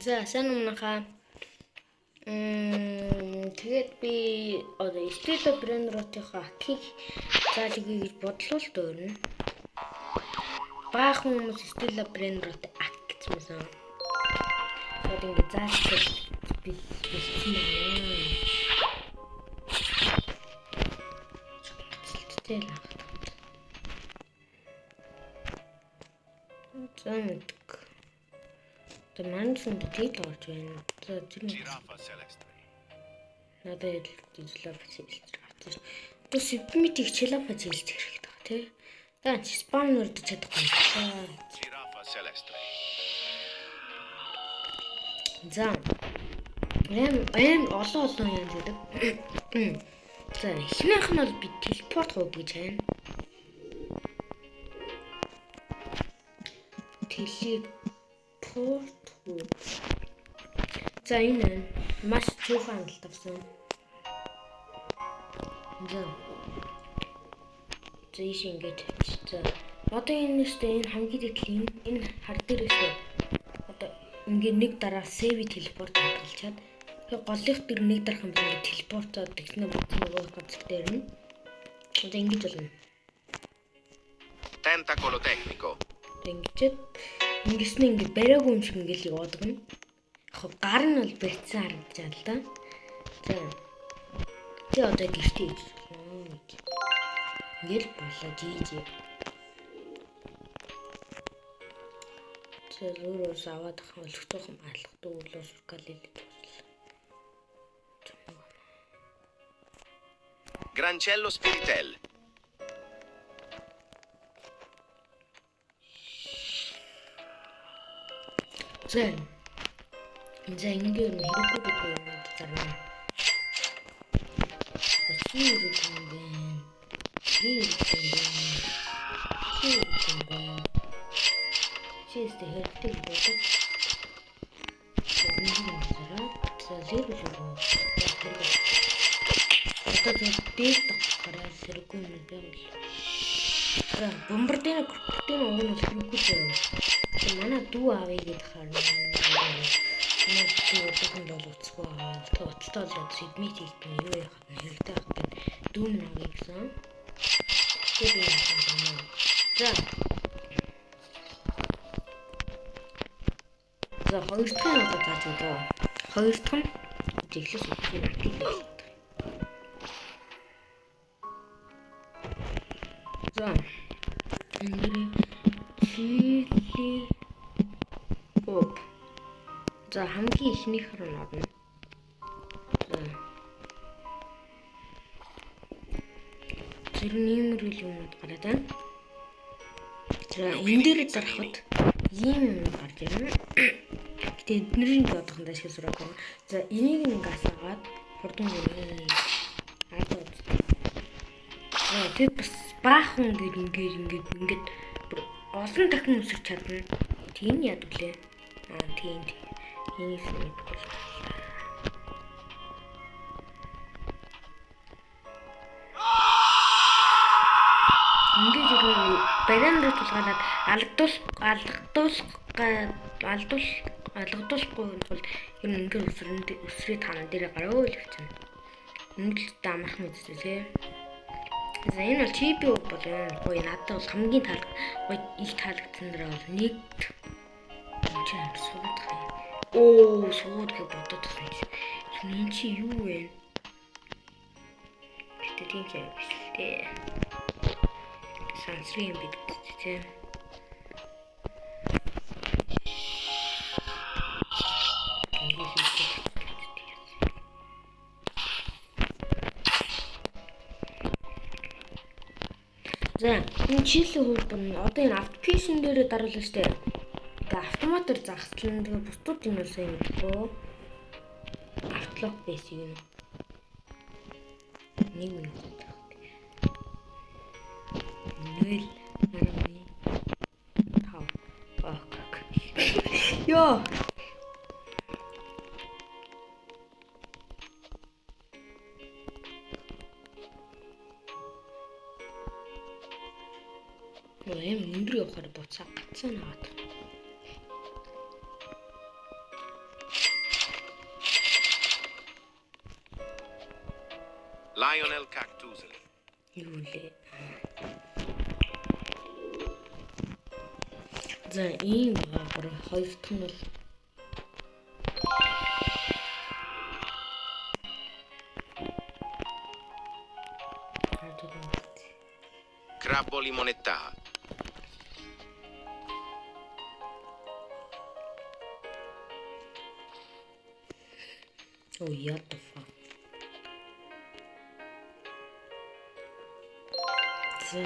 За сайн өмнөхаа тэгээд би одоо Stella Brandrot-ийнхаа акийг зааж өгье гэж бодлоо л дөөрнө. Баахан хүмүүс Stella Brandrot ак гэсэн. Тэгээд ингэ зааж бэлдсэн байна. Stella. Замд. Тэр мандсан дээл орж байна. За тэр надад ижлээ бацилж. То сибмитиг челапа зээлж хэрэгтэй баг тий. За спам нөрдөж чадахгүй. За. Эм олон юм гэдэг. За ихнийх нь бол би телепорт хоо гэж байна. Телепорт. За энэ маш цөөхөн хандлт авсан. За ийш ингэж за одоо энэ хамгийн дэдл энэ хар дээрээс одоо ингээ нэг дараа сейв телепорт хадгалчаад тэгээ голынх дээр нэг дарах юм ингээ телепортоод тэгснэ нөгөө газар дээр нь одоо ингэж болно. Tentacolo tecnico. Ингэснэ ингээ бариагүй юм шиг ингээл яваад гэнэ. Яг гар нь бол бэрцсэн харагдаж байна л да. За. Тэ одоо гэртээ иж. Ингээл болоо жиж. За өөрөөс аваад ахын өлгцөөхөн алхдаг өглөөс галилд туслаа. Grancello Spiritel. За ингээд хэрэггүй юм зарна. Чистэ хэрэгтэй байдаг. Бомбардино крокодил уунах хэрэггүй зөө. Манай дүү авъя гэж харна. Манай дүү дахин боловцгүй аа. Тоцтол сибмит хийх нь юу яах вэ? Хэрэгтэй ах гэд дүү нь авъя гэсэн. За хоёр дахь нь одоо зааж өгөө. Хоёр дахь нь жиглэс өгөх. За чили оп. За хамгийн ихнийх нь орно. За тэр нэмэрүүл юмуд гараад байна. За энэ дээр дарахад ийм юм гарч ирнэ. Гэтэ эднэрийн одохондоо шиг сураад байна. За энийг ингээ асаагаад хурдан гэрээ. За тэр бас баахан ингээд олон дахин өсөж чадна. Тийм яд гэлээ. Тийм. Иймээс мэдгүй. Ингээд бариандаа тулгаад алдуулахгүй бол ер нь ингээд өсрээ таана дээр гараа л хэвчээ. Ингээд дамрах мэдээ тий. За энэ бол чипи бол гоё надад бол хамгийн гоё их таалагдсан дэр бол нэг чинь сууд хай. Оо сууд гэж бодоод байна. Энэ чи юу вэ? Гэтэ тийм ч юм биш л дээ. Сансрын бид тийм. За энэ чийлэн хурдан одоо энэ автопишн дээр даруулна штэ. Тэгээ автоматар загтлан тэгээ бусдууд юм уу сайн гэдэггүй. Автлог байсан юм. Нэг минут. 0 Йоо. Өндөр явахаар буцаа гацсан аваад. Lionel Cactusen. Юу лээ. За ийм байгаа. Хоёр дахь нь бол Crabbo limonetta. Oh, what the fuck? За.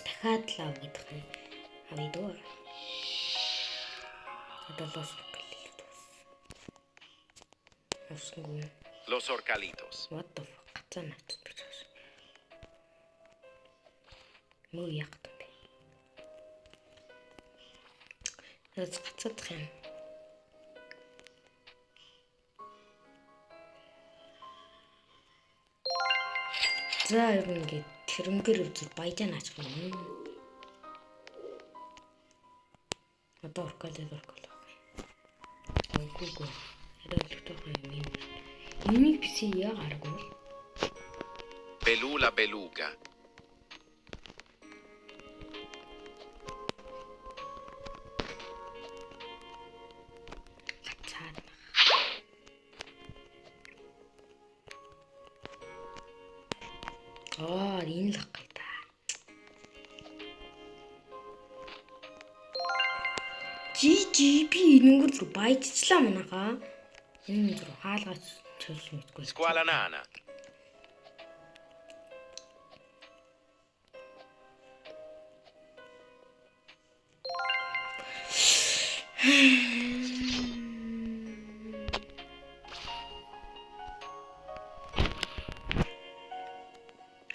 Дахиад лав гэдэг юм. Авъя дөө. Одоо лос калитос. Асгүй. Los Orcalitos. What the fuck? Гацаа натдаг гэж. Муу ягт бэ. Яц гацаадах юм. За ер нь ингээд тэрнгээр үзэл баяжаа наачих юм. Одоо оркалээ. Гүгүү. Ярилгах юм. Энийг бисээ яагааргүй. Belula beluga. Гацаад. Энэ л гай та. GGP энэнгэр зүр баяжчлаа манайхаа. Энэ зүр хаалгач чөлж мэдгүй. Squala nana.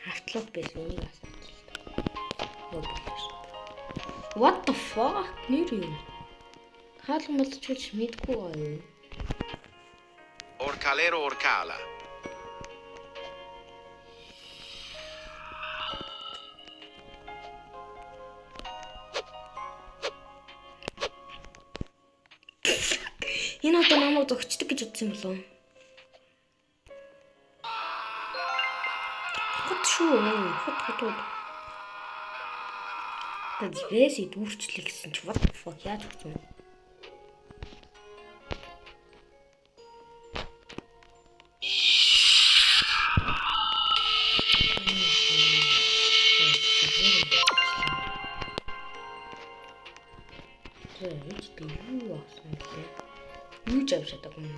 Автлог байсан үнийг асууж. What the fuck? Нэр юм. Хаалгамалж чөлж мэдгүй гоё. Orcalero orcala. Энэ одоо намайг зөгчдөг гэж бодсон юм болов уу? Хот шүү. Хот. Тэд вэси дүүрчлээ гэсэн чи what the fuck яаж өгсөн юм? Юу ч авч чадаагүй юм.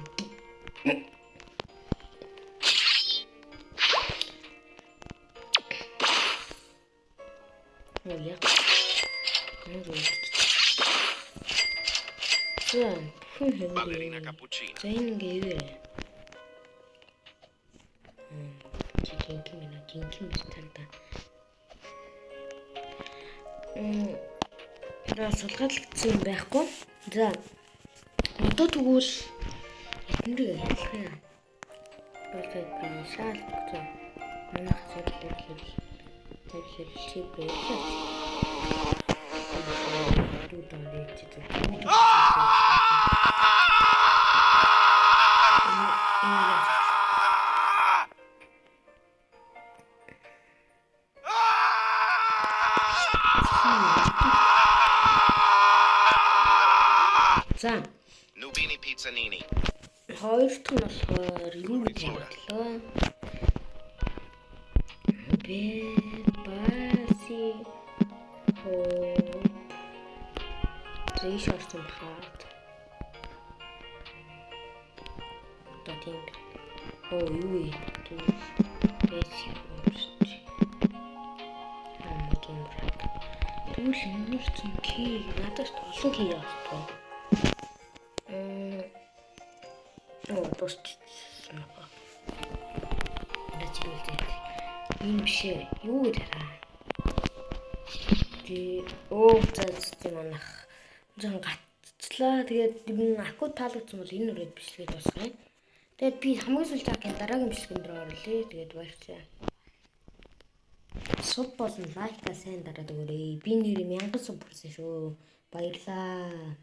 Яа. Ballerina cappuccina. Зэнгээ. Жинхэнэ бистанда. Яа сулгаалгдсан юм байхгүй. За. Одоо тэгвэл эднэрийг ялах юм. Босоо би шаардлагатай. Манайх зөвлөл чи бэлээ. За Nubini pizzanini. хоёр дахь нь болохоор юу гэж бодлоо. Бэбаси хоо зэшэрсэн хаад. Одоо тийм. Оо юу вэ? Бэси хөөч. Тэгвэл энэ чинь ки надад олон ки яахгүй. Дуусчихсан байна. Начилуулдаг. Энэ биш ээ. Юу гэрээ? За манах. Жон гатчлаа. Тэгээд энэ акут таалагдсан бол энэ үрээд бичлэгээ дуусгая. Тэгээд би хамгийн сүүлд акын дараагийн бичлэгэн дээр орлоо. Тэгээд баярлалаа. Суб болон лайка сайн дараад өгөөрэй. Би нэр 1000 суб хүрсэн шүү. Баярлалаа.